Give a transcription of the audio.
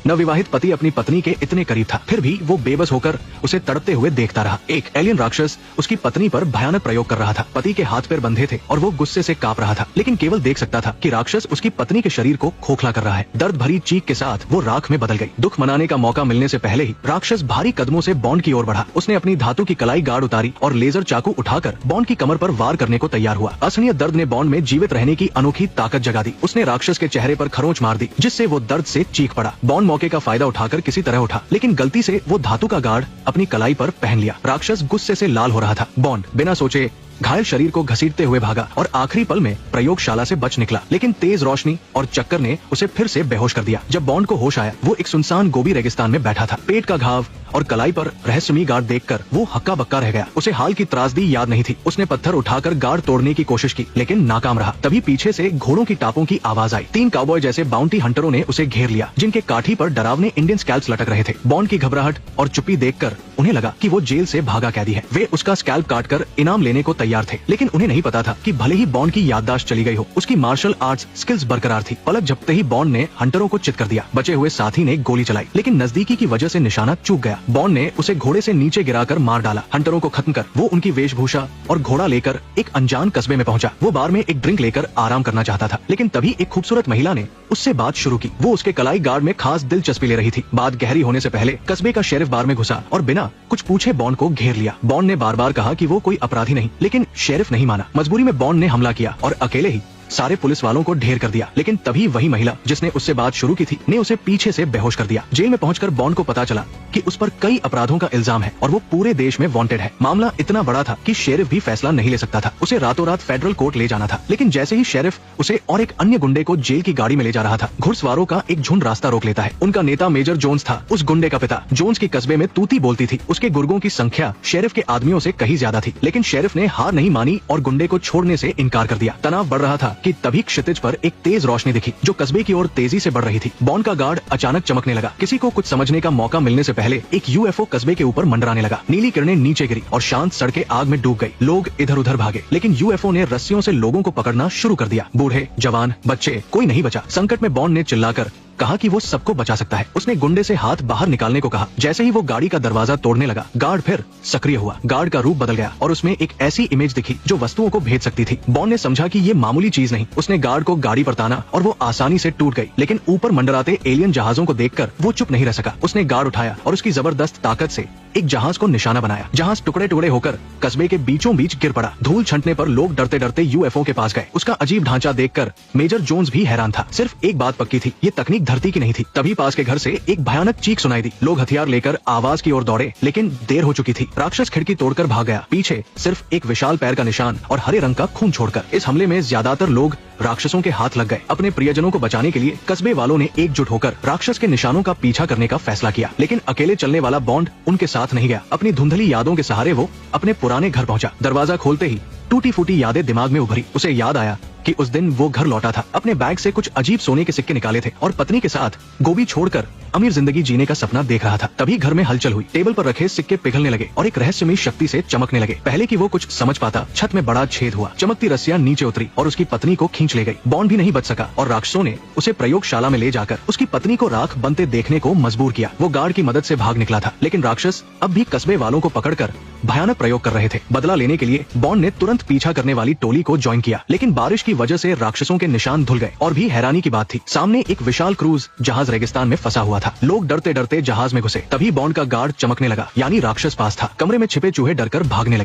नवविवाहित पति अपनी पत्नी के इतने करीब था, फिर भी वो बेबस होकर उसे तड़पते हुए देखता रहा। एक एलियन राक्षस उसकी पत्नी पर भयानक प्रयोग कर रहा था। पति के हाथ पैर बंधे थे और वो गुस्से से कांप रहा था, लेकिन केवल देख सकता था कि राक्षस उसकी पत्नी के शरीर को खोखला कर रहा है। दर्द भरी चीख के साथ वो राख में बदल गई। दुख मनाने का मौका मिलने से पहले ही राक्षस भारी कदमों से बॉन्ड की ओर बढ़ा। उसने अपनी धातु की कलाई गार्ड उतारी और लेजर चाकू उठाकर बॉन्ड की कमर पर वार करने को तैयार हुआ। असहनीय दर्द ने बॉन्ड में जीवित रहने की अनोखी ताकत जगा दी। उसने राक्षस के चेहरे पर खरोंच मार दी, जिससे वो दर्द से चीख पड़ा। बॉन्ड मौके का फायदा उठाकर किसी तरह उठा, लेकिन गलती से वो धातु का गार्ड अपनी कलाई पर पहन लिया। राक्षस गुस्से से लाल हो रहा था। बॉन्ड बिना सोचे घायल शरीर को घसीटते हुए भागा और आखिरी पल में प्रयोगशाला से बच निकला, लेकिन तेज रोशनी और चक्कर ने उसे फिर से बेहोश कर दिया। जब बॉन्ड को होश आया, वो एक सुनसान गोबी रेगिस्तान में बैठा था। पेट का घाव और कलाई पर रहस्यमयी गार्ड देखकर वो हक्का बक्का रह गया। उसे हाल की त्रासदी याद नहीं थी। उसने पत्थर उठाकर गार्ड तोड़ने की कोशिश की, लेकिन नाकाम रहा। तभी पीछे से घोड़ों की टापों की आवाज आई। 3 काउबॉय जैसे बाउंटी हंटरों ने उसे घेर लिया, जिनके काठी पर डरावने इंडियन स्कैल्प्स लटक रहे थे। बॉन्ड की घबराहट और चुप्पी देखकर उन्हें लगा कि वो जेल से भागा कैदी है। वे उसका स्कैल्प काटकर इनाम लेने को तैयार थे, लेकिन उन्हें नहीं पता था कि भले ही बॉन्ड की याददाश्त चली गई हो, उसकी मार्शल आर्ट्स स्किल्स बरकरार थी। पलक झपकते ही बॉन्ड ने हंटरों को चित कर दिया। बचे हुए साथी ने गोली चलाई, लेकिन नजदीकी की वजह से निशाना चूक गया। बॉन्ड ने उसे घोड़े से नीचे गिराकर मार डाला। हंटरों को खत्म कर वो उनकी वेशभूषा और घोड़ा लेकर एक अनजान कस्बे में पहुंचा। वो बार में एक ड्रिंक लेकर आराम करना चाहता था, लेकिन तभी एक खूबसूरत महिला ने उससे बात शुरू की। वो उसके कलाई गार्ड में खास दिलचस्पी ले रही थी। बात गहरी होने से पहले कस्बे का शेरिफ बार में घुसा और बिना कुछ पूछे बॉन्ड को घेर लिया। बॉन्ड ने बार बार कहा कि वो कोई अपराधी नहीं, लेकिन शेरिफ नहीं माना। मजबूरी में बॉन्ड ने हमला किया और अकेले ही सारे पुलिस वालों को ढेर कर दिया। लेकिन तभी वही महिला जिसने उससे बात शुरू की थी ने उसे पीछे से बेहोश कर दिया। जेल में पहुंचकर बॉन्ड को पता चला कि उस पर कई अपराधों का इल्जाम है और वो पूरे देश में वांटेड है। मामला इतना बड़ा था कि शेरिफ भी फैसला नहीं ले सकता था। उसे रातों रात फेडरल कोर्ट ले जाना था, लेकिन जैसे ही शेरिफ उसे और एक अन्य गुंडे को जेल की गाड़ी में ले जा रहा था, घुड़सवारों का एक झुंड रास्ता रोक लेता है। उनका नेता मेजर जोन्स था। उस गुंडे का पिता जोन्स की कस्बे में तूती बोलती थी। उसके गुर्गों की संख्या शेरिफ के आदमियों से कहीं ज्यादा थी, लेकिन शेरिफ ने हार नहीं मानी और गुंडे को छोड़ने से इनकार कर दिया। तनाव बढ़ रहा था कि तभी क्षितिज पर एक तेज रोशनी दिखी जो कस्बे की ओर तेजी से बढ़ रही थी। बॉन्ड का गार्ड अचानक चमकने लगा। किसी को कुछ समझने का मौका मिलने से पहले एक यूएफओ कस्बे के ऊपर मंडराने लगा। नीली किरणें नीचे गिरी और शांत सड़कें आग में डूब गई। लोग इधर उधर भागे, लेकिन यूएफओ ने रस्सियों से लोगों को पकड़ना शुरू कर दिया। बूढ़े, जवान, बच्चे, कोई नहीं बचा। संकट में बॉन्ड ने चिल्लाकर कहा कि वो सबको बचा सकता है। उसने गुंडे से हाथ बाहर निकालने को कहा। जैसे ही वो गाड़ी का दरवाजा तोड़ने लगा, गार्ड फिर सक्रिय हुआ। गार्ड का रूप बदल गया और उसमें एक ऐसी इमेज दिखी जो वस्तुओं को भेज सकती थी। बॉन्ड ने समझा कि ये मामूली चीज नहीं। उसने गार्ड को गाड़ी पर ताना और वो आसानी से टूट गई, लेकिन ऊपर मंडराते एलियन जहाजों को देखकर वो चुप नहीं रह सका। उसने गार्ड उठाया और उसकी जबरदस्त ताकत से एक जहाज को निशाना बनाया। जहाज टुकड़े टुकड़े होकर कस्बे के बीचों बीच गिर पड़ा। धूल छंटने पर लोग डरते डरते यूएफओ के पास गए। उसका अजीब ढांचा देखकर मेजर जोन्स भी हैरान था। सिर्फ एक बात पक्की थी, ये तकनीक धरती की नहीं थी। तभी पास के घर से एक भयानक चीख सुनाई दी। लोग हथियार लेकर आवाज की ओर दौड़े, लेकिन देर हो चुकी थी। राक्षस खिड़की तोड़कर भाग गया, पीछे सिर्फ एक विशाल पैर का निशान और हरे रंग का खून छोड़कर। इस हमले में ज्यादातर लोग राक्षसों के हाथ लग गए। अपने प्रियजनों को बचाने के लिए कस्बे वालों ने एकजुट होकर राक्षस के निशानों का पीछा करने का फैसला किया, लेकिन अकेले चलने वाला बॉन्ड उनके साथ नहीं गया। अपनी धुंधली यादों के सहारे वो अपने पुराने घर पहुंचा। दरवाजा खोलते ही टूटी फूटी यादें दिमाग में उभरी। उसे याद आया कि उस दिन वो घर लौटा था। अपने बैग से कुछ अजीब सोने के सिक्के निकाले थे और पत्नी के साथ गोभी छोड़कर अमीर जिंदगी जीने का सपना देख रहा था। तभी घर में हलचल हुई। टेबल पर रखे सिक्के पिघलने लगे और एक रहस्यमयी शक्ति से चमकने लगे। पहले कि वो कुछ समझ पाता, छत में बड़ा छेद हुआ। चमकती रस्सियां नीचे उतरी और उसकी पत्नी को खींच ले गई। बॉन्ड भी नहीं बच सका और राक्षसों ने उसे प्रयोगशाला में ले जाकर उसकी पत्नी को राख बनते देखने को मजबूर किया। वो गार्ड की मदद से भाग निकला था, लेकिन राक्षस अब भी कस्बे वालों को पकड़कर भयानक प्रयोग कर रहे थे। बदला लेने के लिए बॉन्ड ने तुरंत पीछा करने वाली टोली को ज्वाइन किया, लेकिन बारिश की वजह से राक्षसों के निशान धुल गए। और भी हैरानी की बात थी, सामने एक विशाल क्रूज जहाज रेगिस्तान में फंसा हुआ था। लोग डरते डरते जहाज में घुसे। तभी बॉन्ड का गार्ड चमकने लगा, यानी राक्षस पास था। कमरे में छिपे चूहे डरकर भागने लगे।